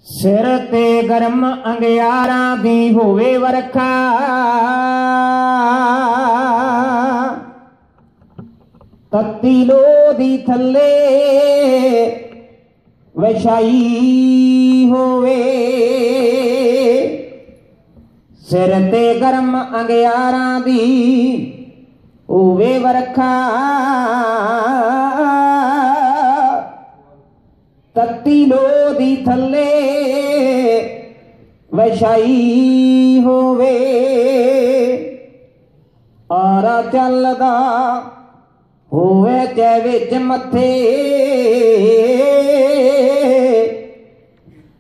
सिर ते गरम अंगियारा दी होवे वरखा, तत्ती लोधी थल्ले विछाई होवे। सिर ते गरम अंगियारा दी होवे वरखा, तत्ती लोधी थल्ले विछाई होवे। आरा चलदा होवे चे विच मथे,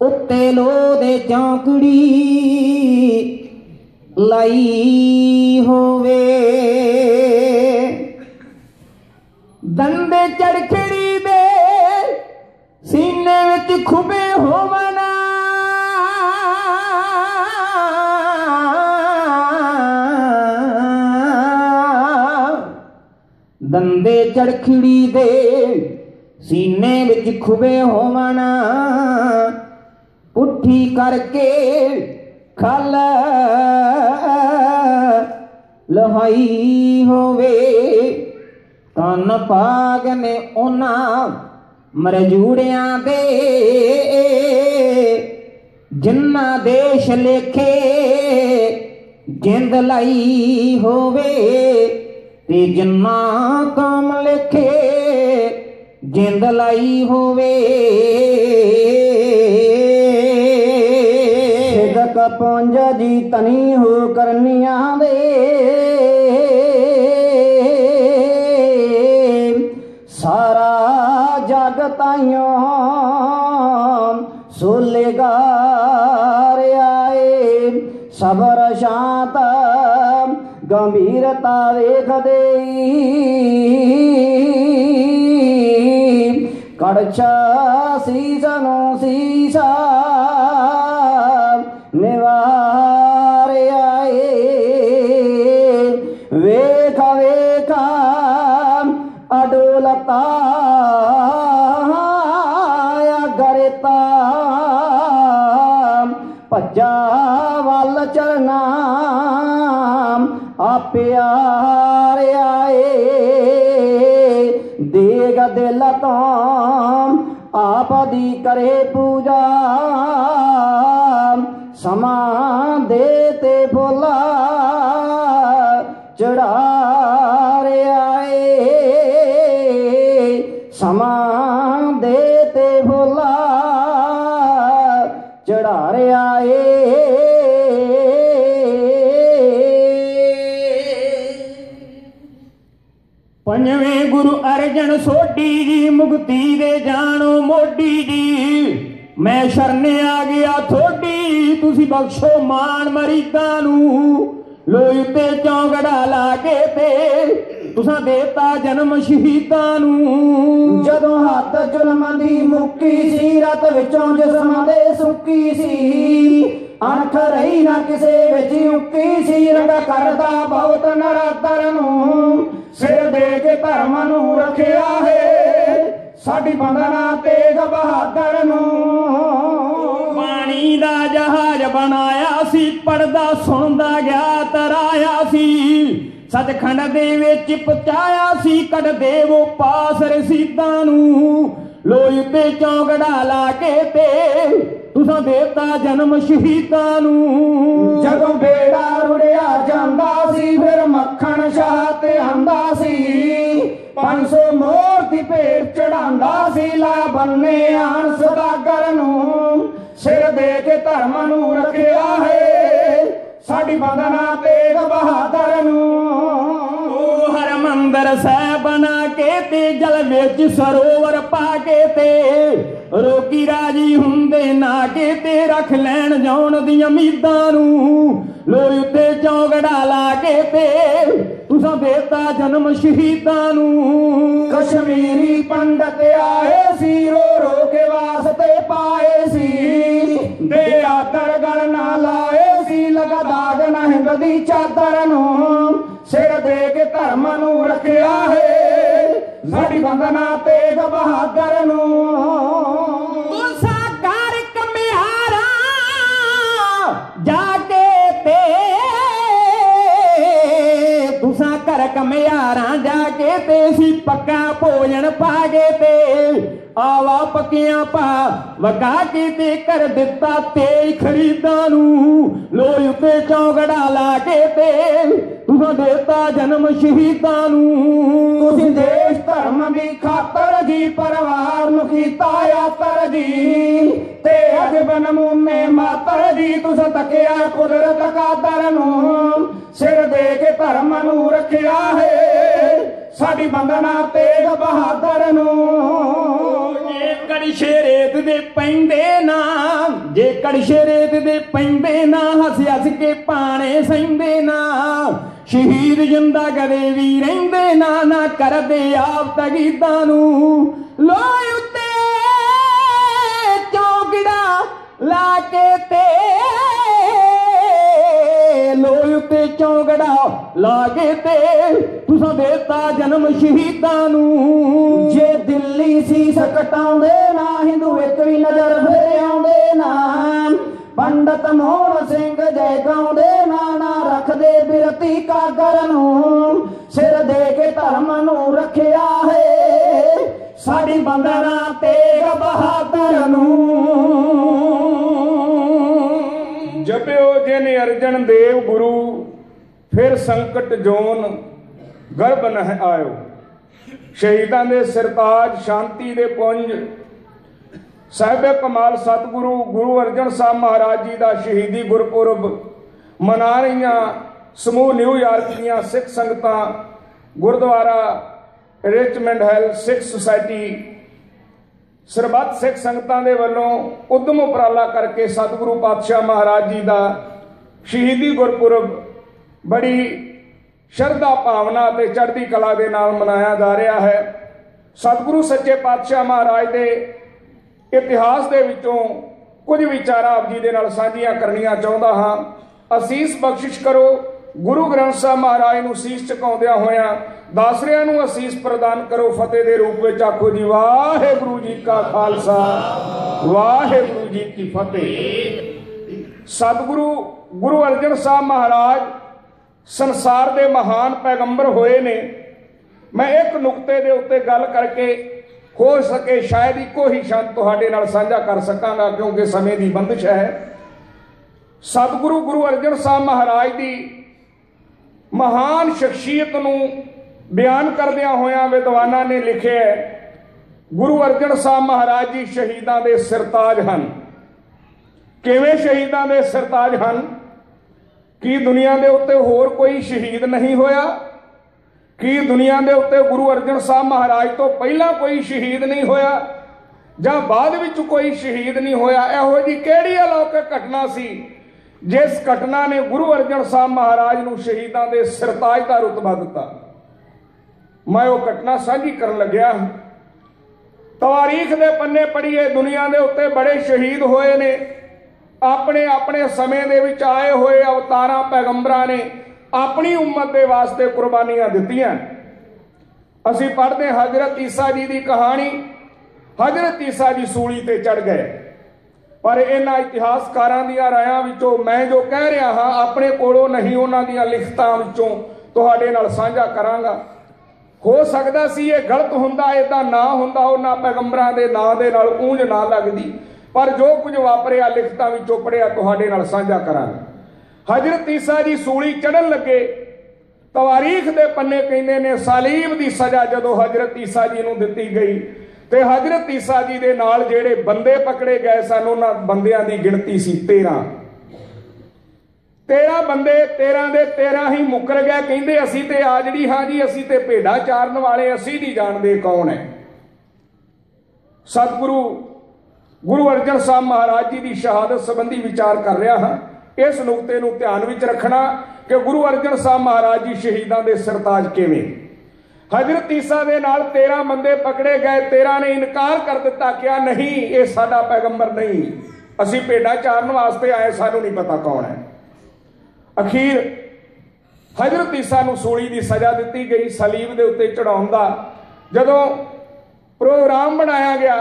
उत्ते लोधे चौकड़ी लाई होवे। दंदे चड़खड़ी दे सीने विच खुबे होवन, दंदे चड़खड़ी दे सीने विच खुबे होवन। पुट्ठी करके खल लहाई होवे। तन पाग ने उन्हां मरजूड़ियां दे, जिन्ना देश लेखे जिंद लाई होवे। ते जिन्ना काम लेखे जिंद लाई होवे। सिदक पुंज जी तनी हो करनिया दे, सारा जग ताइयों सोलेगार आए। सबर शांत गंभीरता देख दे, कड़छा सीसनो सीसा निवार आए। वेखा वेखा अडोलता गरेता, भज्जा वल चलना प्यार आए। देग दिल तो आप दी करे पूजा, समा देते बोला चढ़ार आए। समा देते बोला चढ़ार आए। पंजवें गुरु अर्जन सोढी जी मुक्ति दे जानो मोढी जी। मैं शरण आ गया थोड़ी, तुसी बख्शो मान मरीदां नूं। लोई ते चौंगड़ा लाके ते तुसां देता जन्म शहीदां नूं। जदों हत्थ जुल्म दी मुक्की सी, रत विचों जिस्म दे सुक्की सी। अणख रही ना किसे विच उक्की सी, रंगा करदा बहुत नरातर नूं। सिर दे के धर्म नूं रखिया है, साडी बंदना तेग बहादुर नूं। पानी दा जहाज बनाया सी, पढ़दा सुनदा गया तराया सी। सचखंड दे विच पहुंचाया सी, कढ दे वो पास रसीदां नूं। लोई ते चौंगड़ा लाके ते तुसां देता जन्म शहीदां नूं। जदों बेड़ा रुड़िया जांदा सी, फिर मक्खण शाह ते आंदा सी। 500 मोर दी भेंट चढ़ांदा सी, ला बन्ने आण सदागर नूं। सिर दे के धर्म नूं रखिया है, साडी बंदना तेग बहादुर नूं। हरमंदर साहिब बना के ते जल विच सरोवर पा के ते, रोगी राजी हुंदे ना के ते रख लैण जाउण दी उम्मीदां नूं। लोई उत्ते चौंगड़ा ला के ते तुसां देता जन्म शहीदां नूं। कश्मीरी पंडित आए सी, रो रो के वास्ते पाए सी। दे आदर गल ना लाए सी, लगा दाग नहिंग दी चादर नूं। सिर दे के धर्म नूं रखिया है, साडी बंदना तेग बहादुर नूं। साकार कमिया के ते सी पक्का भोजन पा गए ते आवा पक्कियां पा वगा के ते कर दिता तेज खरीदा नू लोई उत्ते चौगड़ा ला के ते तुसा देता जन्म शहीदा नू तुसी देश धर्म दी खातर जी परिवार नू कीता यातर जी ते अज नमूने मातर जी तुसा तकिया कुदरत कादर नू सिर दे के धर्म नू रखिया है साडी बंदना तेग बहादुर नू जे कड़छे रेत दे पैंदे ना जे कड़छे रेत दे पैंदे ना हस हस के पाने सहिंदे ना शहीद जिंदा कदे भी रहिंदे ना ना करदे आप तगीदा नू लोई उत्ते चौगड़ा ला के ते लोई उत्ते चौगड़ा ला के ते तुसा देता जन्म शहीदा नू जे दिल्ली सीस कटाउंदे ना हिंदू एक भी नजर फेरे आउंदे ना पंडित मोहन सिंह जय गाउंदे ना ना रखदे बिरती कागर नू सिर दे के धर्म नू रखिया है साडी बंदना तेग बहादुर नू जपियो जिन अर्जन देव गुरु फिर संकट जोन गर्भ न आयो शहीदां दे सिरताज शांति दे पुंज साहिब कमाल सतगुरु गुरु अर्जन साहब महाराज जी का शहीदी गुरपुरब मना रही समूह न्यूयॉर्क दियां सिख संगतां gurdwara Richmond Hill Sikh society सरबत सिख संगतां दे वल्लों उद्यम उपराला करके सतगुरु पातशाह महाराज जी का शहीदी गुरपुरब बड़ी श्रद्धा भावना ते चढ़ती कला दे नाल मनाया जा रहा है। सतगुरु सच्चे पातशाह महाराज दे इतिहास दे विचों कुछ विचार आप जी दे नाल साझियां करनियां चाहुंदा हां। असीस बख्शिश करो गुरु ग्रंथ साहब महाराज नूं सीस झुकाउंदियां होइयां दासरियां नूं असीस प्रदान करो फतेह दे रूप विच आखो जी वाहिगुरू जी का खालसा वाहिगुरू जी की फतेह। सतगुरु गुरु अर्जन साहब महाराज संसार दे महान पैगंबर होए ने। मैं एक नुकते दे उत्ते गल करके हो सके शायद इको ही शब्द तुहाडे नाल साझा कर सकांगा क्योंकि समय की बंदिश है। सतगुरु गुरु अर्जन साहब महाराज की महान शख्सियत नूं बयान करदियां होइयां विद्वानां ने लिखे है गुरु अर्जन साहब महाराज जी शहीदां दे सिरताज हन। किवें शहीदां दे सिरताज हन कि दुनिया दे उत्ते होर कोई शहीद नहीं होया कि दुनिया दे उत्ते गुरु अर्जन साहब महाराज तो पहला कोई शहीद नहीं होया जां बाद विच कोई शहीद नहीं होया। इहो जी किहड़ी अलौकिक घटना सी जिस घटना ने गुरु अर्जन साहब महाराज नूं शहीदां दे सिरताज दा रुतबा दिता। मैं वो घटना साझी करन लग्या। तवारीख दे पन्ने पढ़िए दुनिया दे उत्ते बड़े शहीद होए ने अपने अपने समय दे विच आए हुए अवतारां पैगंबरां ने अपनी उम्मत के वास्ते कुर्बानियां दित्तियां। असीं पढ़ते हजरत ईसा जी की कहानी हजरत ईसा जी सूली ते चढ़ गए पर इन्हां इतिहासकारां दीयां रायां विचों मैं जो कह रहा हाँ अपने कोलों नहीं उन्हां दीयां लिखतां विचों तुहाडे नाल साझा करांगा। हो सकदा सी ये गलत हुंदा इदां ना हुंदा उन्हां पैगंबरां दे नां दे नाल ऊंज ना लगदी पर जो कुछ वापरिया लिखतां विचों पढ़िया तुहाडे नाल साझा करांगा। हजरत ईसा जी सूली चढ़न लगे तवारीख दे पन्ने कहंदे ने सालीब दी सजा जदों हजरत ईसा जी नूं दित्ती गई ते हजरत ईसा जी दे नाल जेड़े बंदे पकड़े गए सन उन्हां बंदियां दी गिणती सी 13 बंदे 13 दे 13 ही मुकर गए कहंदे असीं ते आजड़ी हां जी असीं ते भेड़ां चारन वाले असीं नहीं जाणदे कौन है। सतगुरु गुरु अर्जन साहब महाराज जी की शहादत संबंधी विचार कर रहा हाँ। इस नुकते नूं ध्यान विच रखना कि गुरु अर्जन साहब महाराज जी शहीदां दे सरताज किवें। हजरत ईसा दे नाल 13 बंदे पकड़े गए 13 ने इनकार कर दिता क्या नहीं ये साडा पैगंबर नहीं असीं भेड़ां चारन वास्ते आए सानूं नहीं पता कौन है। अखीर हजरत ईसा नूं सूली की सजा दी गई सलीब के उत्ते चढ़ाउण दा जदों प्रोग्राम बनाया गया।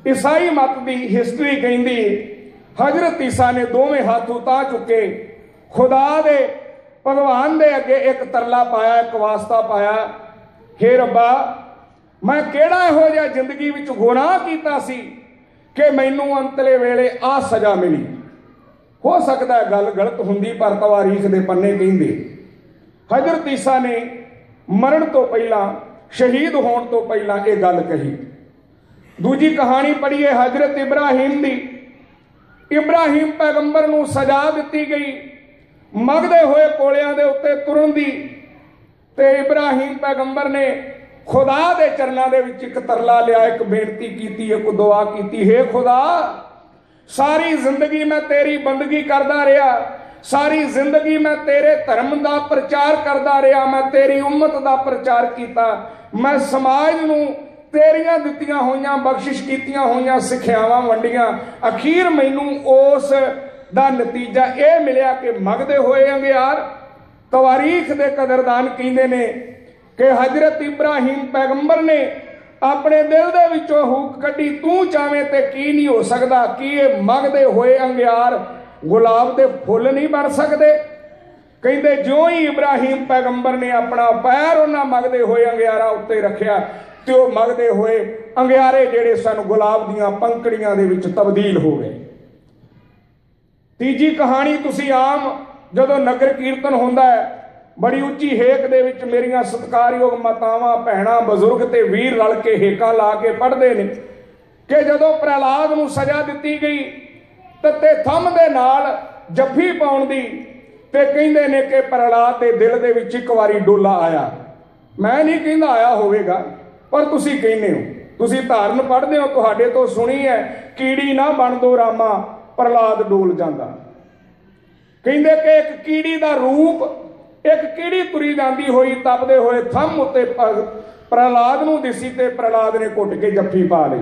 ईसाई मत की हिस्टरी कहती हजरत ईसा ने दोवें हाथ उता चुके खुदा दे भगवान दे अगे एक तरला पाया एक वास्ता पाया हे रब्बा मैं किहड़ा इहो जिहा जिंदगी विच गुनाह कीता सी कि मैनू अंतले वेले आ सज़ा मिली। हो सकता है गल गलत हुंदी, पर तवारीख दे पन्ने कहिंदे हजरत ईसा ने मरण तो पहला, शहीद होने तो पहला ये गल कही। दूजी कहानी पढ़िए हजरत इब्राहिम दी। इब्राहिम पैगंबर नूं सजा दिती गई मगदे होए कोलियां दे उत्ते तुरन दी, ते इब्राहिम पैगंबर ने खुदा दे चरनां दे विच एक तरला लिया, एक बेनती की, एक दुआ की, हे खुदा सारी जिंदगी मैं तेरी बंदगी करदा रहा, सारी जिंदगी मैं तेरे धर्म का प्रचार करता रहा, मैं तेरी उम्मत का प्रचार किया, मैं समाज नूं तेरियां दित्तियां होइयां बख्शिश कीतियां होइयां सिक्ख्यावां वंडियां, अखीर मैनू उस दा नतीजा यह मिलिया कि मगदे होए अंगियार। तवारीख दे कदरदान कहंदे ने कि हजरत इब्राहिम पैगंबर ने अपने दिल दे विचों हुक कड्डी, तू चावें ते की नहीं हो सकता, कि ये मगदे होए अंगियार गुलाब दे फुल नहीं बन सकते। कहंदे ज्यों ही इब्राहिम पैगंबर ने अपना पैर उन्हां मगदे होए अंगियारा उत्ते रखिया ते वो मगदे होए अंगियारे जेड़े सन गुलाब दीआं पंखड़ियां दे विच तब्दील हो गए। तीजी कहानी तुसीं आम जदों नगर कीर्तन हुंदा है, बड़ी उच्ची हेक दे विच मेरियां सत्कारयोग मातावां भैणां बजुर्ग ते वीर रल के हेकां ला के पढ़दे ने कि जदों प्रहलाद नूं सज़ा दित्ती गई ते थंम दे नाल जफ्फी पाउण दी, ते कहिंदे ने कि प्रहलाद दे दिल दे विच इक वारी डोला आया। मैं नहीं कहंदा आया होवेगा, पर तुसीं कहंदे हो, तुसीं धारन पढ़दे हो, तुहाडे तो सुनी है, कीड़ी ना बन दो रामा प्रहलाद डोल जांदा। कहिंदे कि एक कीड़ी दा रूप, एक कीड़ी तुरी जांदी होई तपदे होए थंम उत्ते प्रहलाद नूं दिसी ते प्रहलाद ने घुट के जफ्फी पा लई।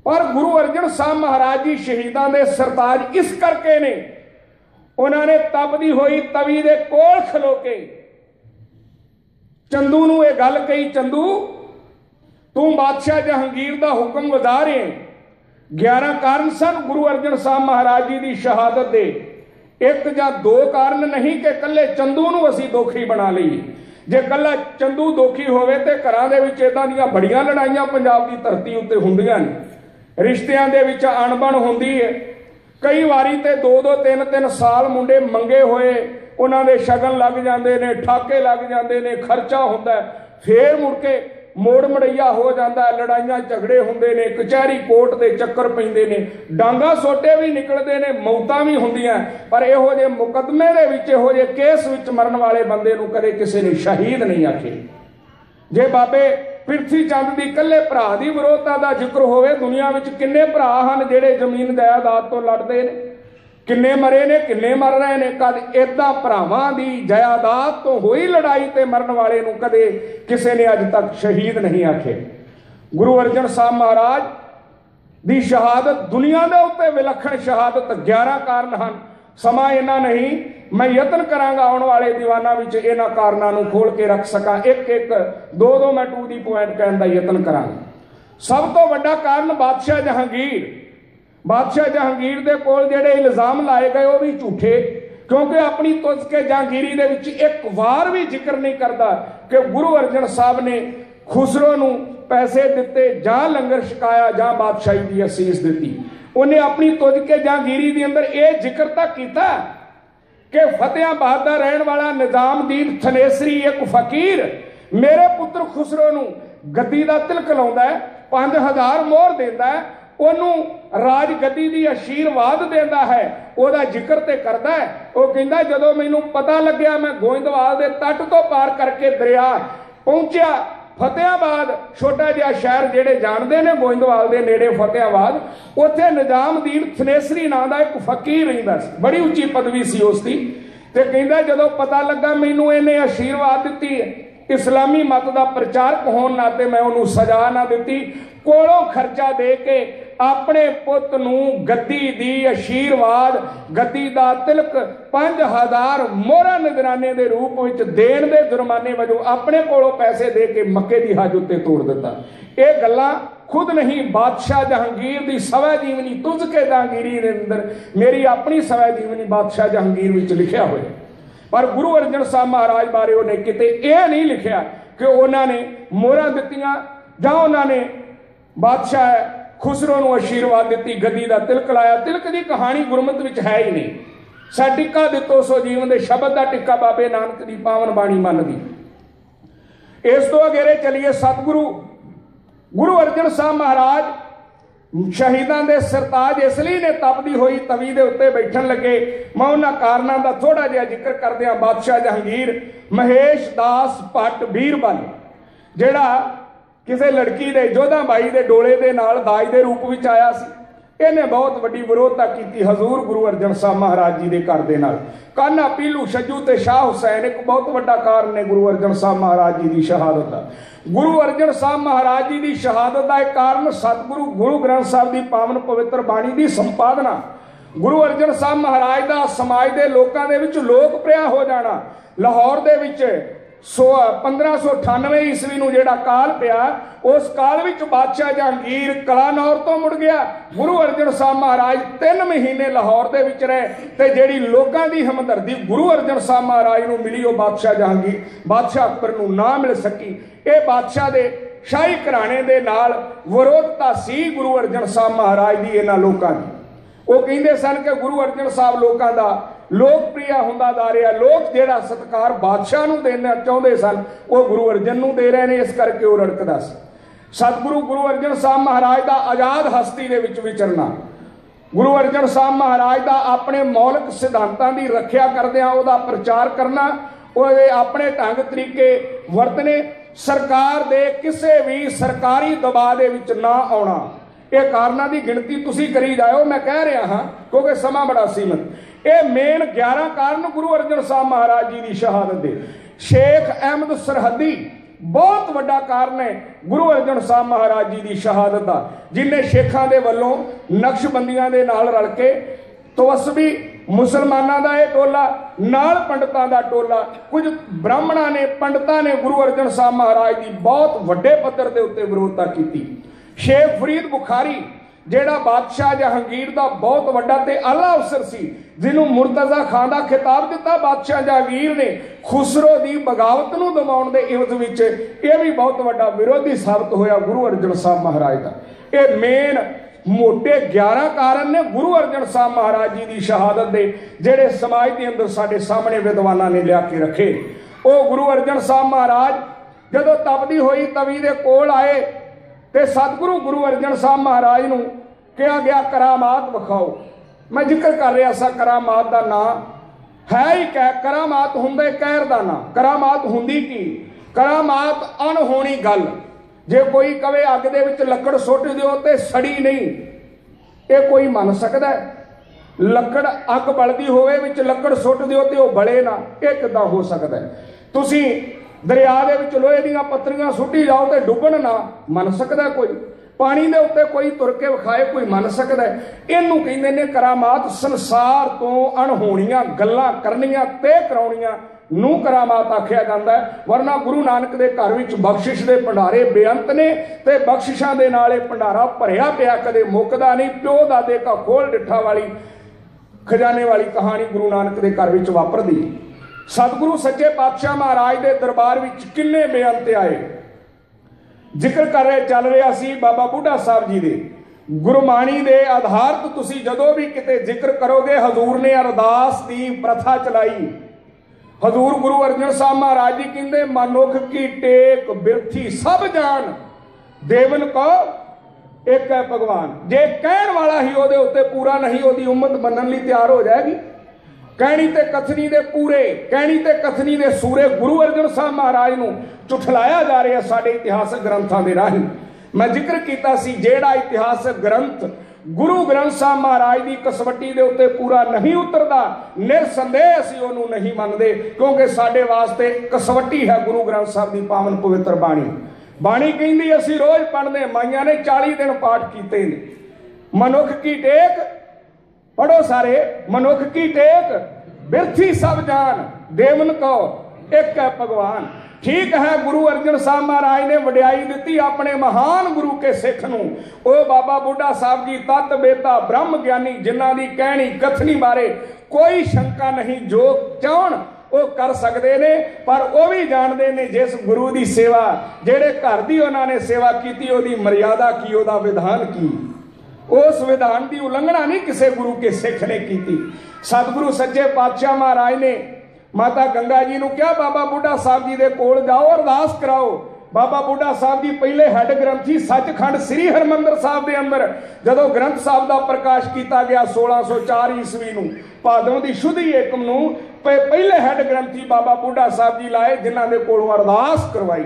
पर गुरु अर्जन साहब महाराज जी शहीदां दे सरताज इस करके ने, उन्होंने तपदी हुई तवी दे कोल खलो के चंदू नूं यह गल कही, चंदू तू बादशाह जहांगीर दा हुक्म वधा रहे। 11 कारण सन गुरु अर्जन साहब महाराज जी की शहादत दे, एक या दो कारण नहीं कि कल्ले चंदू नूं असीं दोखी बना लईए। जे कल्ला चंदू दोखी होवे ते घरां दे विच इदां दीयां बड़ियां लड़ाइयां पंजाब की धरती उत्ते हुंदियां ने, रिश्तियां दे विच अणबण हुंदी है। कई वारी ते 2-2 3-3 साल मुंडे मंगे होए उन्हां दे शगन लग जांदे ने, ठाके लग जांदे ने, खर्चा हुंदा, फिर मुड़ के मोड़ मड़ैया हो जाता, लड़ाइयां झगड़े हुंदे ने, कचहरी कोर्ट दे चक्कर पैंदे ने, डांगा सोटे भी निकलते ने, मौतां भी हुंदियां। पर इहो जे मुकदमे दे विच, इहो जे केस विच मरन वाले बंदे नूं कदे किसी ने शहीद नहीं आखे। जे बाबे पृथ्वी चंद दी कल्ले भरा दी विरोधता दा जिक्र होवे, दुनिया विच किन्ने भरा हन जेड़े जमीन जायदाद तो लड़दे ने, किन्ने मरे ने, किन्ने मर रहे ने। कद इदां भरावां दी जायदाद तो होई लड़ाई ते मरन वाले नूं कदे किसी ने अज तक शहीद नहीं आखे। गुरु अर्जन साहब महाराज दी शहादत दुनिया दे उत्ते विलखण शहादत 11 कारण हन। समा इन्ना नहीं, मैं यतन करांगा आउण वाले दीवाना विच इन्हां कारणां नूं खोल के रख सकां, एक एक 2-2 मैं टू दी पॉइंट कहण दा यतन करांगा। सब तो वड्डा कारण बादशाह जहांगीर। बादशाह जहांगीर दे कोल जेड़े इल्जाम लाए गए वो भी झूठे, क्योंकि अपनी तुझ के जहांगीरी दे विच एक वार भी जिक्र नहीं करता कि गुरु अर्जन साहब ने खुसरो नूं पैसे दिते जां लंगर छकाया जां बादशाही की असीस दी। उन्हें अपनी तुझ के जहांगीरी दे अंदर यह जिक्र तक किया कि फतेहाबाद दा रहने वाला निजामुद्दीन थनेसरी एक फकीर मेरे पुत्र खुसरो नूं गद्दी दा तिलक लाउंदा है, 5000 मोहर देंदा है, ओनू राज गद्दी दी आशीर्वाद देंदा है, ओदा जिक्र ते करदा है। वो कहंदा जदों मैनूं पता लग्या मैं गोइंदवाल दे तट तो पार करके दरिया पहुंचा फतेहाबाद, छोटा जिहा शहर जेड़े जानते ने गोइंदवाल दे नेड़े फतेहाबाद, उत्थे निजामुद्दीन थनेसरी नाम दा एक फकीर रहिंदा सी, बड़ी उच्ची पदवी सी उसदी। ते कहंदा जदों पता लगा मैनूं इहने आशीर्वाद दित्ती है, इस्लामी मत का प्रचारक होने नाते मैं उन्होंने सजा ना दी, कोलों खर्चा दे के अपने पुत नूं गद्दी दी आशीर्वाद गद्दी दा तिलक 5000 मोहरा नजराने के रूप में देण दे जुर्माने वजों अपने कोलों पैसे दे के मक्के की हज उत्ते तोड़ दिता। ये गल्लां खुद नहीं, बादशाह जहांगीर की सवै जीवनी तुझ के जहांगीरी के अंदर मेरी अपनी सवै जीवनी बादशाह जहांगीर विच लिखिया होया। पर गुरु अर्जन साहब महाराज बारे उन्हें किते यह नहीं लिखा कि उन्होंने मोहरां दित्तियां जां उन्होंने बादशाह खुसरो नूं आशीर्वाद दित्ती, गद्दी दा तिलक लाया। तिलक की कहानी गुरमत विच है ही नहीं। सा टिक्का दित्तो सो जीवन दे शब्द दा टिक्का बाबे नानक दी पावन बाणी मनदी। इस तो अगेरे चलीए सतगुरु गुरु अर्जन साहब महाराज शहीदां दे सरताज इसलिए ने तपदी हुई तवी दे उत्ते बैठन लगे। मैं उन्हां कारणां दा थोड़ा जिहा जिक्र करदिआं बादशाह जहांगीर महेश दास भट्ट बीरबल जिहड़ा किसी लड़की दे जोधा बाई दे डोले दे नाल दाज दे रूप विच आया सी, इन्हें बहुत वड्डी विरोधता की हजूर गुरु अर्जन साहब महाराज जी के घर के नाल। कान्हा पीलू छज्जू ते शाह हुसैन एक बहुत वड्डा कारण ने गुरु अर्जन साहब महाराज जी की शहादत का। गुरु अर्जन साहब महाराज जी की शहादत का एक कारण सतगुरु गुरु ग्रंथ साहब की पावन पवित्र बाणी की संपादना, गुरु अर्जन साहब महाराज का समाज के लोगों के विच लोकप्रिय हो जाना। लाहौर के विच 1598 ईस्वी नूं जिहड़ा काल पिया, उस काल विच बादशाह जहांगीर कलानौर तो मुड़ गया। गुरु अर्जन साहब महाराज 3 महीने लाहौर दे विच रहे ते जिहड़ी लोकां दी हमदर्दी गुरु अर्जन साहब महाराज नूं मिली, वो बादशाह जहांगीर बादशाह अकबर नूं ना मिल सकी। ये बादशाह दे शाही घराणे दे नाल विरोधता सी गुरु अर्जन साहब महाराज दी इन्हां लोकां दी। वो कहिंदे सन कि गुरु अर्जन साहब लोकां दा लोकप्रिय हुंदा जा रहा, लोग जिहड़ा सत्कार बादशाह नूं देना चाहुंदे सन वो गुरु अर्जन नूं दे रहे ने, इस करके वो रड़कदा सी। सतगुरु गुरु अर्जन साहब महाराज का आजाद हस्ती दे विच विचरना, गुरु अर्जन साहब महाराज का अपने मौलिक सिद्धांतां की रखिया करदिआं उहदा प्रचार करना, ਉਹਦੇ ਆਪਣੇ ਢੰਗ ਤਰੀਕੇ ਵਰਤਨੇ, सरकार दे किसी भी सरकारी दबाव दे विच ना आउणा। ये कारणों की गिणती तुसीं करी जाओ, मैं कह रहा हाँ क्योंकि समा बड़ा सीमित। ये मेन 11 कारण गुरु अर्जन साहब महाराज जी की शहादत दे। शेख अहमद सरहदी बहुत वड्डा कारण है गुरु अर्जन साहब महाराज जी की शहादत का, जिन्हें शेखां दे वल्लों नक्शबंदियां दे नाल रल के तवस्वी मुसलमानों का यह टोला नाल पंडितां का टोला, कुछ ब्राह्मणों ने पंडितां ने गुरु अर्जन साहब महाराज की बहुत वड्डे पद्धर के उत्ते विरोधता की। शेख फरीद बुखारी जिहड़ा बादशाह जहांगीर का बहुत वड्डा ते आला अफसर सी, जिन्होंने मुर्तजा खान का खिताब दिता बादशाह जहांगीर ने, खुसरो की बगावत नूं दबाउण दे इवज विच यह भी बहुत वड्डा विरोधी साबित होया गुरु अर्जन साहब महाराज का। यह मेन मोटे 11 कारण ने गुरु अर्जन साहब महाराज जी की शहादत दे, जेड़े समाज के अंदर साडे सामने विद्वानां ने लिया के रखे। वो गुरु अर्जन साहब महाराज जदों तपदी हुई तवी दे कोल आए ते सतगुरु गुरु अर्जन साहब महाराज नूं कहा गया करामात विखाओ। मैं जिक्र कर रहा सा करामात का नाम है ही कै, करामात हुंदे कहर का नाम। करामात हुंदी की, करामात अनहोनी गल। जे कोई कवे अग दे विच लकड़ सुट दिओ ते सड़ी नहीं, ये कोई मन सकदा है? लकड़ अग बलदी होवे विच लकड़ सुट दिओ ते वो बले ना, ये किदां हो सकदा है? तुसीं दरिया दे विच लोहे दीआं पत्थरियां सुट्टी जाओ ते डुबण ना, मन सकदा कोई? पानी दे उत्ते कोई तुर के विखाए, कोई मन सकदा है? इहनूं कहिंदे ने करामात। संसार तो अणहोणियां गल्लां करनियां ते कराउणियां नूं करामात आखिया जांदा है। वरना गुरु नानक दे घर विच बख्शिश दे भंडारे बेअंत ने ते बख्शिशां दे नाल भंडारा भरिया पिया, कदे मुकदा नहीं। प्यो दादे का खोल डिठा वाली खजाने वाली कहानी गुरु नानक दे घर विच वापरदी। सतगुरु सच्चे पातशाह महाराज दे दरबार विच किन्ने बेअंत आए। जिक्र कर रहे चल रहा सी बाबा बुढ़ा साहब जी दे गुरबाणी दे आधार तो तुसीं जदों भी किते जिक्र करोगे, हजूर ने अरदास की प्रथा चलाई। हजूर गुरु अर्जन साहब महाराज जी कहते मनुख की टेक बिरथी सब जान, देवन को एक है भगवान। जे कहण वाला ही ओदे उत्ते पूरा नहीं, ओदी उम्मत मनन लई तैयार हो जाएगी। कहनी ते कथनी दे पूरे, कहनी ते कथनी दे सूरे गुरु अर्जन साहब महाराज नूं झुठलाया जा रहा साडे इतिहासक ग्रंथां दे राहीं। मैं जिक्र कीता सी जेड़ा इतिहासक ग्रंथ गुरु ग्रंथ साहब महाराज की कसवट्टी दे उत्ते पूरा नहीं उतरदा, निरसंदेह असीं ओनूं नहीं मनदे, क्योंकि साडे वास्ते कसवट्टी है गुरु ग्रंथ साहब की पावन पवित्र बाणी। बाणी कहंदी असीं रोज पढ़दे, माइयां ने 40 दिन पाठ कीते ने। मनुख की टेक पढ़ो सारे, मनुख की टेक बिरथी सब जान, देवन को एक है भगवान। ठीक है, गुरु अर्जन साहब महाराज ने वड्याई दी अपने महान गुरु के सिख नूं। ओ बाबा बुढ़ा साहब जी तत बेता ब्रह्म ज्ञानी, जिन्हां दी कहनी कथनी बारे कोई शंका नहीं। जो चाहण ਉਹ ਕਰ ਸਕਦੇ ਨੇ, ਪਰ ਉਹ ਵੀ ਜਾਣਦੇ ਨੇ ਜਿਸ ਗੁਰੂ ਦੀ ਸੇਵਾ, ਜਿਹੜੇ ਘਰ ਦੀ ਉਹਨਾਂ ਨੇ ਸੇਵਾ ਕੀਤੀ, ਉਹਦੀ ਮਰਿਆਦਾ ਕੀ, ਉਹਦਾ ਵਿਧਾਨ ਕੀ। ਉਸ ਵਿਧਾਨ ਦੀ ਉਲੰਘਣਾ ਨਹੀਂ ਕਿਸੇ ਗੁਰੂ ਕੇ ਸਿੱਖ ਨੇ ਕੀਤੀ। ਸਤਿਗੁਰੂ ਸੱਚੇ ਪਾਤਸ਼ਾਹ ਮਹਾਰਾਜ ਨੇ ਮਾਤਾ ਗੰਗਾ ਜੀ ਨੂੰ ਕਿਹਾ, ਬਾਬਾ ਬੁੱਢਾ ਸਾਹਿਬ ਜੀ ਦੇ ਕੋਲ ਜਾਓ, ਅਰਦਾਸ ਕਰਾਓ। ਬਾਬਾ ਬੁੱਢਾ ਸਾਹਿਬ ਜੀ ਪਹਿਲੇ ਹੈੱਡ ਗ੍ਰੰਥੀ ਸੱਚਖੰਡ ਸ੍ਰੀ ਹਰਿਮੰਦਰ ਸਾਹਿਬ ਦੇ ਅੰਦਰ ਜਦੋਂ ਗ੍ਰੰਥ ਸਾਹਿਬ ਦਾ ਪ੍ਰਕਾਸ਼ ਕੀਤਾ ਗਿਆ 1604 ਈਸਵੀ ਨੂੰ ਭਾਦੋਂ ਦੀ ਸ਼ੁੱਧੀ ਏਕਮ ਨੂੰ, ਪਹਿਲੇ ਹੈੱਡ ਗ੍ਰੰਥੀ ਬਾਬਾ ਬੁੱਢਾ ਸਾਹਿਬ ਜੀ ਲਾਏ, ਜਿਨ੍ਹਾਂ ਦੇ ਕੋਲੋਂ ਅਰਦਾਸ ਕਰਵਾਈ।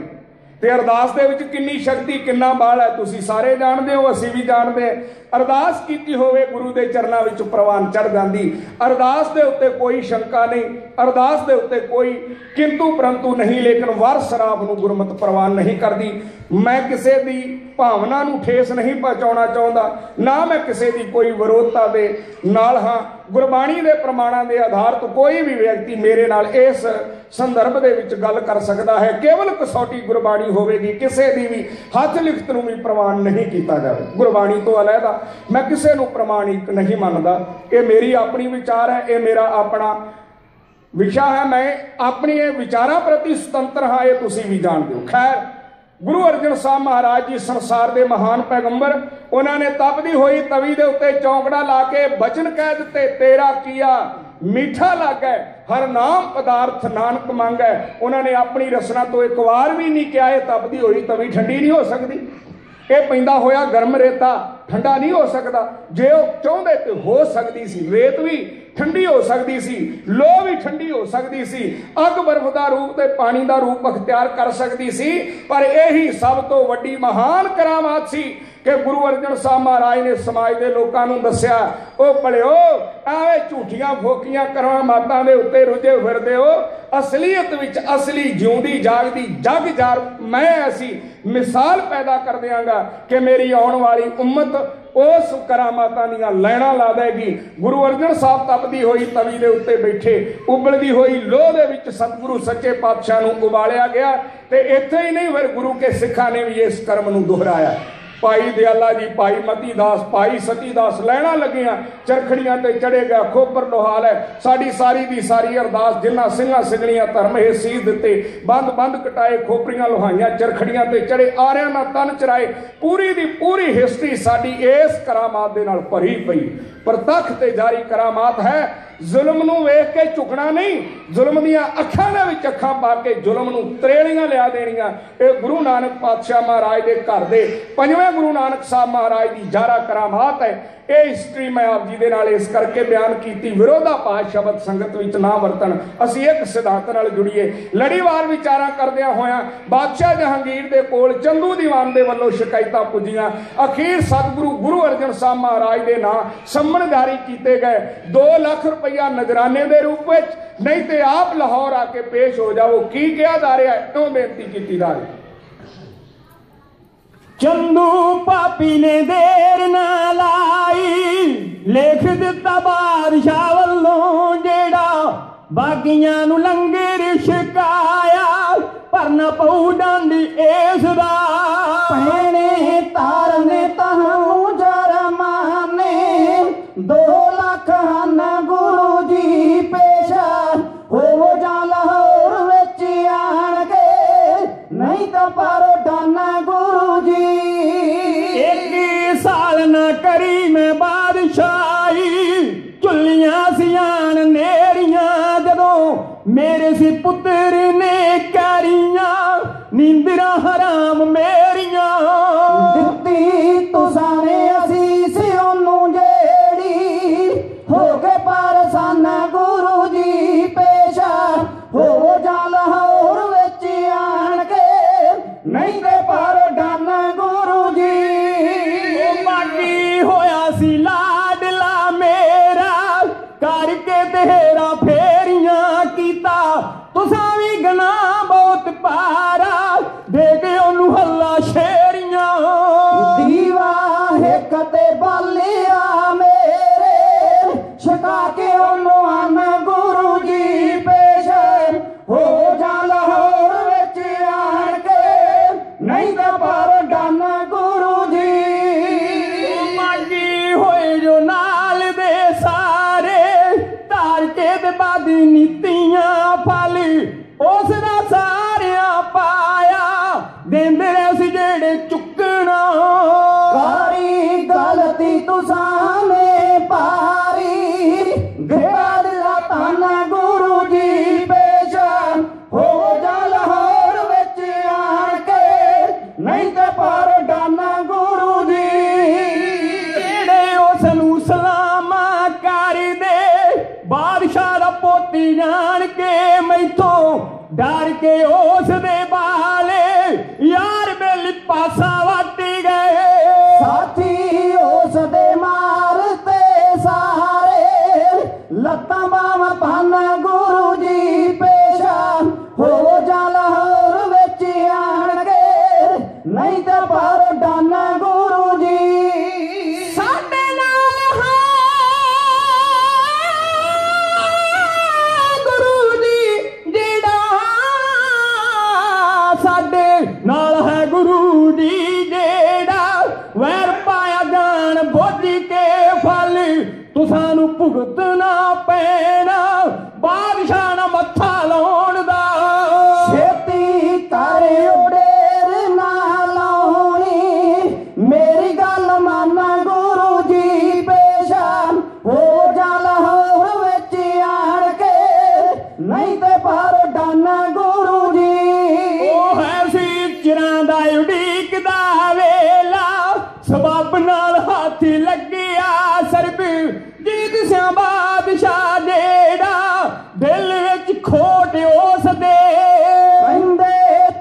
ਤੇ ਅਰਦਾਸ ਦੇ ਵਿੱਚ ਕਿੰਨੀ ਸ਼ਕਤੀ, ਕਿੰਨਾ ਬਲ ਹੈ, ਤੁਸੀਂ ਸਾਰੇ ਜਾਣਦੇ ਹੋ, ਅਸੀਂ ਵੀ ਜਾਣਦੇ। ਅਰਦਾਸ ਕੀਤੀ ਹੋਵੇ ਗੁਰੂ ਦੇ ਚਰਨਾਂ ਵਿੱਚ ਪ੍ਰਵਾਨ ਚੜ੍ਹ ਜਾਂਦੀ। ਅਰਦਾਸ ਦੇ ਉੱਤੇ ਕੋਈ ਸ਼ੰਕਾ ਨਹੀਂ, ਅਰਦਾਸ ਦੇ ਉੱਤੇ ਕੋਈ ਕਿੰਤੂ ਪਰੰਤੂ ਨਹੀਂ, ਲੇਕਿਨ ਵਰ ਸ਼ਰਾਬ ਨੂੰ ਗੁਰਮਤਿ ਪ੍ਰਵਾਨ ਨਹੀਂ ਕਰਦੀ। ਮੈਂ ਕਿਸੇ ਦੀ ਭਾਵਨਾ ਨੂੰ ਠੇਸ ਨਹੀਂ ਪਹੁੰਚਾਉਣਾ ਚਾਹੁੰਦਾ, ਨਾ ਮੈਂ ਕਿਸੇ ਦੀ ਕੋਈ ਵਿਰੋਧਤਾ ਦੇ ਨਾਲ ਹਾਂ। ਗੁਰਬਾਣੀ ਦੇ ਪ੍ਰਮਾਣਾਂ ਦੇ ਆਧਾਰ ਤੋਂ ਕੋਈ ਵੀ ਵਿਅਕਤੀ ਮੇਰੇ ਨਾਲ ਇਸ ਸੰਦਰਭ ਦੇ ਵਿੱਚ ਗੱਲ ਕਰ ਸਕਦਾ ਹੈ। ਕੇਵਲ ਕਸੌਟੀ ਗੁਰਬਾਣੀ ਹੋਵੇਗੀ, ਕਿਸੇ ਦੀ ਵੀ ਹੱਥ ਲਿਖਤ ਨੂੰ ਵੀ ਪ੍ਰਮਾਣ ਨਹੀਂ ਕੀਤਾ ਜਾਵੇ। ਗੁਰਬਾਣੀ ਤੋਂ ਅਲੱਗਾ ਮੈਂ ਕਿਸੇ ਨੂੰ ਪ੍ਰਮਾਣਿਕ ਨਹੀਂ ਮੰਨਦਾ। ਇਹ ਮੇਰੀ ਆਪਣੀ ਵਿਚਾਰ ਹੈ, ਇਹ ਮੇਰਾ ਆਪਣਾ ਵਿਸ਼ਾ ਹੈ, ਮੈਂ ਆਪਣੇ ਇਹ ਵਿਚਾਰਾਂ ਪ੍ਰਤੀ ਸੁਤੰਤਰ ਹਾਂ, ਇਹ ਤੁਸੀਂ ਵੀ ਜਾਣਦੇ ਹੋ। ਖੈਰ, ਗੁਰੂ ਅਰਜਨ ਸਾਹਿਬ ਮਹਾਰਾਜ ਜੀ ਸੰਸਾਰ ਦੇ ਮਹਾਨ ਪੈਗੰਬਰ, ਉਹਨਾਂ ਨੇ ਤਪਦੀ ਹੋਈ ਤਵੀ ਦੇ ਉੱਤੇ ਚੌਂਕੜਾ ਲਾ ਕੇ ਬਚਨ ਕਹਿ ਦਿੱਤੇ, ਤੇਰਾ ਕੀਆ ਮਿੱਠਾ ਲੱਗੈ, ਹਰ ਨਾਮ ਪਦਾਰਥ ਨਾਨਕ ਮੰਗੈ। ਉਹਨਾਂ ਨੇ ਆਪਣੀ ਰਸਨਾ ਤੋਂ ਇੱਕ ਵਾਰ ਵੀ ਨਹੀਂ ਕਿਹਾ ਇਹ ਤਪਦੀ ਹੋਈ ਤਵੀ ਠੰਡੀ ਨਹੀਂ ਹੋ ਸਕਦੀ, ਇਹ ਪੈਂਦਾ ਹੋਇਆ ਗਰਮ ਰੇਤਾ ਠੰਡਾ ਨਹੀਂ ਹੋ ਸਕਦਾ। ਜੇ ਉਹ ਚਾਹੁੰਦੇ ਤੇ ਹੋ ਸਕਦੀ ਸੀ, ਰੇਤ ਵੀ ਠੰਡੀ ਹੋ ਸਕਦੀ ਸੀ, ਲੋਹ ਵੀ ਠੰਡੀ ਹੋ ਸਕਦੀ ਸੀ, ਅੱਗ ਬਰਫ਼ ਦਾ ਰੂਪ ਤੇ ਪਾਣੀ ਦਾ ਰੂਪ ਅਖਤਿਆਰ ਕਰ ਸਕਦੀ ਸੀ। ਪਰ ਇਹੀ ਸਭ ਤੋਂ ਵੱਡੀ ਮਹਾਨ ਕਰਾਮਾਤ ਸੀ ਕਿ ਗੁਰੂ ਅਰਜਨ ਸਾਹਿਬ ਮਹਾਰਾਜ ਨੇ ਸਮਾਜ ਦੇ ਲੋਕਾਂ ਨੂੰ ਦੱਸਿਆ, ਉਹ ਭਲਿਓ ਐਵੇਂ ਝੂਠੀਆਂ ਫੋਕੀਆਂ ਕਰਾਮਾਤਾਂ ਦੇ ਉੱਤੇ ਰੁੱਝੇ ਫਿਰਦੇ ਹੋ, ਅਸਲੀਅਤ ਵਿੱਚ ਅਸਲੀ ਜਿਉਂਦੀ ਜਾਗਦੀ ਜਗ ਜਾਰ ਮੈਂ ਐਸੀ ਮਿਸਾਲ ਪੈਦਾ ਕਰ ਦਿਆਂਗਾ ਕਿ ਮੇਰੀ ਆਉਣ ਵਾਲੀ ਉਮਤ ਉਸ ਕਰਾਮਾਤਾਂ ਦੀਆਂ ਲੈਣਾ ਲਾ ਦੇਗੀ। ਗੁਰੂ ਅਰਜਨ ਸਾਹਿਬ ਤਪਦੀ ਹੋਈ ਤਵੀ ਦੇ ਉੱਤੇ ਬੈਠੇ, ਉਬਲਦੀ ਹੋਈ ਲੋਹ ਦੇ ਵਿੱਚ ਸਤਿਗੁਰੂ ਸੱਚੇ ਪਾਤਸ਼ਾਹ ਨੂੰ ਉਬਾਲਿਆ ਗਿਆ। ਤੇ ਇੱਥੇ ਹੀ ਨਹੀਂ, ਫਿਰ ਗੁਰੂ ਕੇ ਸਿੱਖਾਂ ਨੇ ਵੀ ਇਸ ਕਰਮ ਨੂੰ ਦੁਹਰਾਇਆ। ਭਾਈ ਦਿਆਲਾ ਜੀ, ਭਾਈ ਮਤੀ ਦਾਸ, ਭਾਈ ਸਤੀ ਦਾਸ ਲੈਣਾ ਲੱਗੀਆਂ, ਚਰਖੜੀਆਂ ਤੇ ਚੜੇ ਗਿਆ ਖੋਪਰ ਲੋਹਾਲ ਹੈ। ਸਾਡੀ ਸਾਰੀ ਦੀ ਸਾਰੀ ਅਰਦਾਸ, ਜਿਨ੍ਹਾਂ ਸਿੰਘਾਂ ਸਿੰਘਣੀਆਂ ਧਰਮ ਇਹ ਸੀਸ ਦਿੱਤੇ, ਬੰਦ ਬੰਦ ਕਟਾਏ, ਖੋਪਰੀਆਂ ਲੋਹਾਈਆਂ, ਚਰਖੜੀਆਂ ਤੇ ਚੜੇ, ਆਰਿਆਂ ਨਾਲ ਤਨ ਚਰਾਏ, ਪੂਰੀ ਦੀ ਪੂਰੀ ਹਿਸਟਰੀ ਸਾਡੀ ਇਸ ਕਰਾਮਾਤ ਦੇ ਨਾਲ ਭਰੀ ਪਈ। ਪ੍ਰਤੱਖ ਤੇ ਜਾਰੀ ਕਰਾਮਾਤ ਹੈ। ਜ਼ੁਲਮ ਨੂੰ ਵੇਖ ਕੇ ਝੁਕਣਾ ਨਹੀਂ, ਜ਼ੁਲਮ ਦੀਆਂ ਅੱਖਾਂ ਦੇ ਵਿੱਚ ਅੱਖਾਂ ਪਾ ਕੇ ਜ਼ੁਲਮ ਨੂੰ ਤਰੇੜੀਆਂ ਲਿਆ ਦੇਣੀਆਂ। ਇਹ ਗੁਰੂ ਨਾਨਕ ਪਾਤਸ਼ਾਹ ਮਹਾਰਾਜ ਦੇ ਘਰ ਦੇ ਪੰਜਵੇਂ ਗੁਰੂ ਨਾਨਕ ਸਾਹਿਬ ਮਹਾਰਾਜ ਦੀ ਜਾਰਾ ਕਰਾਮਾਤ ਹੈ। ਇਹ ਹਿਸਟਰੀ ਮੈਂ ਆਪ ਜੀ ਦੇ ਨਾਲ ਇਸ ਕਰਕੇ ਬਿਆਨ ਕੀਤੀ, ਵਿਰੋਧਾਭਾਸ ਸ਼ਬਦ ਸੰਗਤ ਵਿੱਚ ਨਾ ਵਰਤਣ, ਅਸੀਂ ਇੱਕ ਸਿਧਾਂਤ ਨਾਲ ਜੁੜੀਏ। ਲੜੀਵਾਰ ਵਿਚਾਰਾਂ ਕਰਦਿਆਂ ਹੋਇਆਂ ਬਾਦਸ਼ਾਹ ਜਹਾਂਗੀਰ ਦੇ ਕੋਲ ਚੰਦੂ ਦੀਵਾਨ ਦੇ ਵੱਲੋਂ ਸ਼ਿਕਾਇਤਾਂ ਪੁੱਜੀਆਂ। ਅਖੀਰ ਸਤਿਗੁਰੂ ਗੁਰੂ ਅਰਜਨ ਸਾਹਿਬ ਮਹਾਰਾਜ ਦੇ ਨਾਂ ਸੰਮਣ ਜਾਰੀ ਕੀਤੇ ਗਏ, 2 ਲੱਖ ਰੁਪਈਆ ਨਜ਼ਰਾਨੇ ਦੇ ਰੂਪ ਵਿੱਚ, ਨਹੀਂ ਤੇ ਆਪ ਲਾਹੌਰ ਆ ਕੇ ਪੇਸ਼ ਹੋ ਜਾਓ। ਕੀ ਕਿਹਾ ਜਾ ਰਿਹਾ ਹੈ, ਕਿਉਂ ਬੇਨਤੀ ਕੀਤੀ ਜਾ ਰਹੀ? ਚੰਦੂ ਪਾਪੀ ਨੇ ਦੇਰ ਨਾ ਲਾਈ, ਲਿਖ ਦਿੱਤਾ ਬਾਦਸ਼ਾਹ ਵੱਲੋਂ, ਜਿਹੜਾ ਬਾਗੀਆਂ ਨੂੰ ਲੰਗਰ ਛਕਾਇਆ, ਭਰਨਾ ਪਊ ਡੰਡ ਇਸ ਦਾ। ਭੈਣੇ ਤਾਰਨੇ ਤੁਹਾਨੂੰ ਜਰਮਾਨੇ, 2 ਲੱਖ ਹਨ ਗੁਰੂ ਜੀ ਪੇਸ਼ਾ, ਹੋ ਜਾ ਲਾਹੌਰ ਵਿੱਚ ਆਣ ਕੇ, ਨਹੀਂ ਤਾਂ ਪਾਰੋ ਡਾਨਾ ਗੁਰੂ ਜੀ। 1 ਸਾਲ ਨਾ ਕਰੀ ਮੈਂ ਬਾਦਸ਼ਾਹੀ, ਚੁੱਲੀਆਂ ਸਿਆਣ ਨੇਰੀਆਂ, ਜਦੋਂ ਮੇਰੇ ਸੀ ਪੁੱਤਰ ਨੇ ਕਰੀਆਂ, ਨੀਂਦਰਾਂ ਹਰਾਮ ਮੇਰੀਆਂ। ਦਿੱਤੀ ਤੁਸਾਂ ਨੇ ਅਸੀਸ ਉਹਨੂੰ ਜਿਹੜੀ, ਹੋ ਕੇ ਪਰੇਸ਼ਾਨ ਗੁਰੂ ਜੀ ਪੇਸ਼ਾ, ਹੋ ਜਾ ਲਾਹੌਰ ਵਿੱਚ ਆਣ ਕੇ, ਨਹੀਂ ਤੇ ਪਰ ਡਨ ਗੁਰੂ ਜੀ। ਉਹ ਬਾਗੀ ਹੋਇਆ ਸੀ ਲਾਡਲਾ ਮੇਰਾ, ਕਰਕੇ ਤੇਰਾ ਫੇਰੀਆਂ ਕੀਤਾ, ਤੁਸਾਂ ਵੀ ਗਨਾ ਬਹੁਤ ਪਾਰਾ, ਦੇ ਕੇ ਉਹਨੂੰ ਹੱਲਾ ਸ਼ੇਰੀਆਂ। ਦੀਵਾ ਹਿੱਕ ਤੇ ਬਾਲਿਆ ਮੇਰੇ, ਛਕਾ ਕੇ ਉਹਨੂੰ ਆਨ ਗੁਰੂ ਜੀ ਪੇਸ਼, ਹੋ ਜਾ ਲਾਹੌਰ ਵਿੱਚ ਆਣ ਕੇ, ਨਹੀਂ ਤਾਂ ਪਰ ਡਨ ਗੁਰੂ ਜੀ। ਮਾਗੀ ਹੋਏ ਜੋ ਨਾਲ ਦੇ ਸਾਰੇ, ਧਾਰ ਕੇ ਤੇ ਬਾਦੀ ਨੀਤੀਆਂ ਫਲ दी तुसाने पारी गिरद धन गुरु जी पेश हो जा लाहौर विच आण के नहीं ते पर डन गुरु जी ਜਿਹੜੇ ਉਸ ਨੂੰ ਸਲਾਮਾ ਕਰ ਦੇ ਬਾਦਸ਼ਾਹ ਦਾ ਪੋਤੀ ਜਾਣ ਕੇ ਮੈਥੋਂ ਡਰ ਕੇ ਉਸ ਦੇ ਬਾਲੇ ਯਾਰ ਮੇਲੀ ਪਾਸਾ ਵੱਟੀ ਗਏ साथी उस दे मारते सारे लत्तां बावां भन गुरु जी पेश हो जा लाहौर विच आण के नहीं ते पर डन गुरु जी ਸਾਡੇ ਨਾਲ ਹੈ ਗੁਰੂ ਜੀ ਜਿਹੜਾ ਸਾਡੇ ਨਾਲ ਹੈ ਗੁਰੂ ਜੀ ਜਿਹੜਾ ਵੈਰ ਪਾਇਆ ਜਾਣ ਬੁੱਝ ਕੇ ਫਲ ਤੁਸਾਂ ਨੂੰ ਭੁਗਤਣਾ ਪੈਣਾ ਬਾਦਸ਼ਾਹ ਨਾ ਮੱਥਾ ਲਾਉਣ ਦਾ छेती कर उडेर ना लाउणी मेरी गल मान गुरु जी पेश हो जा लाहौर विच आण के नहीं ते पर डन गुरु जी ਉਹ ਹੈ ਸੀ ਚਿਰਾਂ ਦਾ ਉਡੀਕਦਾ ਵੇਲਾ ਸਬੱਬ ਨਾਲ ਹਾਥੀ ਲੱਗਿਆ ਸਰਬ ਜੀਤ ਸਿਆ ਬਾਦਸ਼ਾਹ ਜਿਹੜਾ ਦਿਲ ਵਿੱਚ ਖੋਟ ਉਸ ਦੇ ਕਹਿੰਦੇ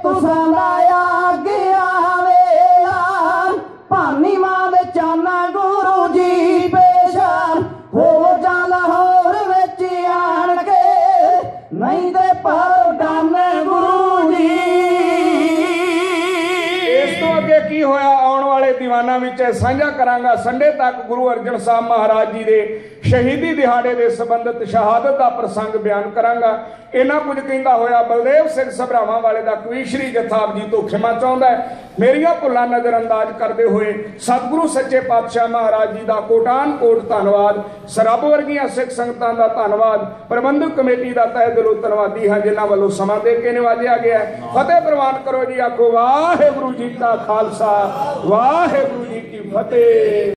ਤੁਸਾਂ ਲਾਇਆ ਗਿਆ ਵੇਲਾ ਭਾਨੀ ਮਾਂ ਦੇ ਚਾਨਾ ਗੁਰੂ ਜੀ ਪੇਸ਼ ਹੋ ਜਾ ਲਾਹੌਰ ਵਿੱਚ ਆਣ ਕੇ ਨਹੀਂ ਤੇ ਪਰ ਡਨ ਗੁਰੂ ਜੀ ਇਸ ਤੋਂ ਅੱਗੇ ਕੀ ਹੋਇਆ ਆਉਣ ਵਾਲੇ ਦੀਵਾਨਾਂ ਵਿੱਚ ਸਾਂਝਾ ਕਰਾਂਗਾ। ਸੰਡੇ ਤੱਕ ਗੁਰੂ ਅਰਜਨ ਸਾਹਿਬ ਮਹਾਰਾਜ ਜੀ ਦੇ ਸ਼ਹੀਦੀ ਦਿਹਾੜੇ ਦੇ ਸੰਬੰਧਿਤ ਸ਼ਹਾਦਤ ਦਾ ਪ੍ਰਸੰਗ ਬਿਆਨ ਕਰਾਂਗਾ। ਇਹਨਾਂ ਕੁਝ ਕਹਿੰਦਾ ਹੋਇਆ ਬਲਦੇਵ ਸਿੰਘ ਸਭਰਾਵਾਂ ਵਾਲੇ ਦਾ ਕਵੀਸ਼ਰੀ ਜਥਾ ਆਪ ਜੀ ਤੋਂ ਖਿਮਾ ਚਾਹੁੰਦਾ ਹੈ। ਮੇਰੀਆਂ ਭੁੱਲਾਂ ਨਜ਼ਰ ਅੰਦਾਜ਼ ਕਰਦੇ ਹੋਏ ਸਤਿਗੁਰੂ ਸੱਚੇ ਪਾਤਸ਼ਾਹ ਮਹਾਰਾਜ ਜੀ ਦਾ ਕੋਟਾਨ ਕੋਟ ਧੰਨਵਾਦ। ਸਰਬ ਵਰਗੀਆਂ ਸਿੱਖ ਸੰਗਤਾਂ ਦਾ ਧੰਨਵਾਦ। ਪ੍ਰਬੰਧਕ ਕਮੇਟੀ ਦਾ ਤਹਿ ਦਿਲੋਂ ਧੰਨਵਾਦੀ ਹਾਂ ਜਿਨ੍ਹਾਂ ਵੱਲੋਂ ਸਮਾਂ ਦੇ ਕੇ ਨਿਵਾਜਿਆ ਗਿਆ। ਫਤਿਹ ਪ੍ਰਵਾਨ ਕਰੋ ਜੀ। ਆਖੋ ਵਾਹਿਗੁਰੂ ਜੀ ਕਾ ਖਾਲਸਾ ਵਾਹਿਗੁਰੂ ਜੀ ਕੀ ਫਤਿਹ।